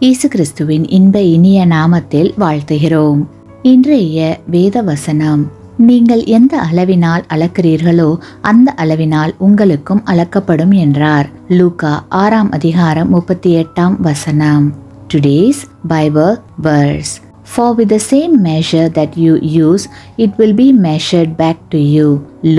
இயேசு கிறிஸ்துவின் இன்ப இனிய நாமத்தில் வாழ்த்துகிறோம். இன்றைய வேத வசனம், நீங்கள் எந்த அளவினால் அளக்கிறீர்களோ அந்த அளவினால் உங்களுக்கும் அளக்கப்படும் என்றார். லூக்கா 6ஆம் அதிகாரம் 38ஆம் வசனம். Today's Bible verse. For with the same measure that you use, it will be measured back to you.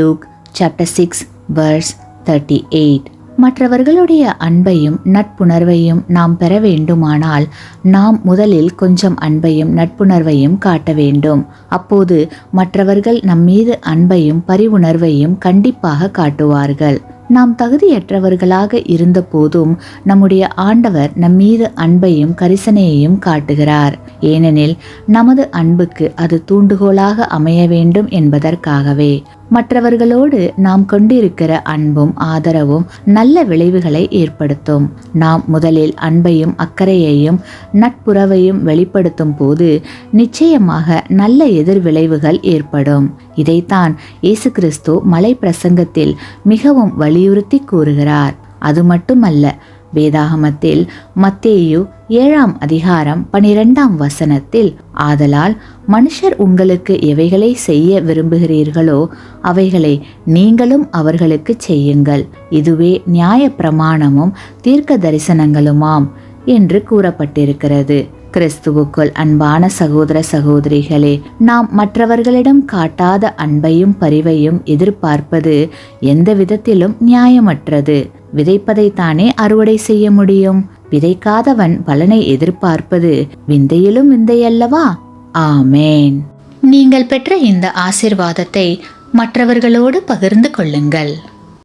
Luke chapter 6 verse 38. மற்றவர்களுடைய அன்பையும் நட்புணர்வையும் நாம் பெற வேண்டுமானால் நாம் முதலில் கொஞ்சம் அன்பையும் நட்புணர்வையும் காட்ட வேண்டும். அப்போது மற்றவர்கள் நம்மீது அன்பையும் பரிவுணர்வையும் கண்டிப்பாக காட்டுவார்கள். நாம் தகுதியற்றவர்களாக இருந்த போதும் நம்முடைய ஆண்டவர் நம்மீது அன்பையும் கரிசனையையும் காட்டுகிறார். ஏனெனில் நமது அன்புக்கு அது தூண்டுகோலாக அமைய வேண்டும் என்பதற்காகவே. மற்றவர்களோடு நாம் கொண்டிருக்கிற அன்பும் ஆதரவும் நல்ல விளைவுகளை ஏற்படுத்தும். நாம் முதலில் அன்பையும் அக்கறையையும் நட்புறவையும் வெளிப்படுத்தும் போது நிச்சயமாக நல்ல எதிர் விளைவுகள் ஏற்படும். இதைத்தான் இயேசு கிறிஸ்து மலை பிரசங்கத்தில் மிகவும் வலியுறுத்தி கூறுகிறார். அது மட்டுமல்ல, வேதாகமத்தில் மத்தேயு 7ஆம் அதிகாரம் 12ஆம் வசனத்தில், ஆதலால் மனுஷர் உங்களுக்கு எவைகளை செய்ய விரும்புகிறீர்களோ அவைகளை நீங்களும் அவர்களுக்கு செய்யுங்கள், இதுவே நியாய பிரமாணமும் தீர்க்க தரிசனங்களுமாம் என்று கூறப்பட்டிருக்கிறது. கிறிஸ்துவுக்குள் அன்பான சகோதர சகோதரிகளே, நாம் மற்றவர்களிடம் காட்டாத அன்பையும் பரிவையும் எதிர்பார்ப்பது எந்த விதத்திலும் நியாயமற்றது. விதைப்பதைத்தானே அறுவடை செய்ய முடியும். விதைக்காதவன் பலனை எதிர்பார்ப்பது விந்தையிலும் விந்தையல்லவா? ஆமேன். நீங்கள் பெற்ற இந்த ஆசீர்வாதத்தை மற்றவர்களோடு பகிர்ந்து கொள்ளுங்கள்.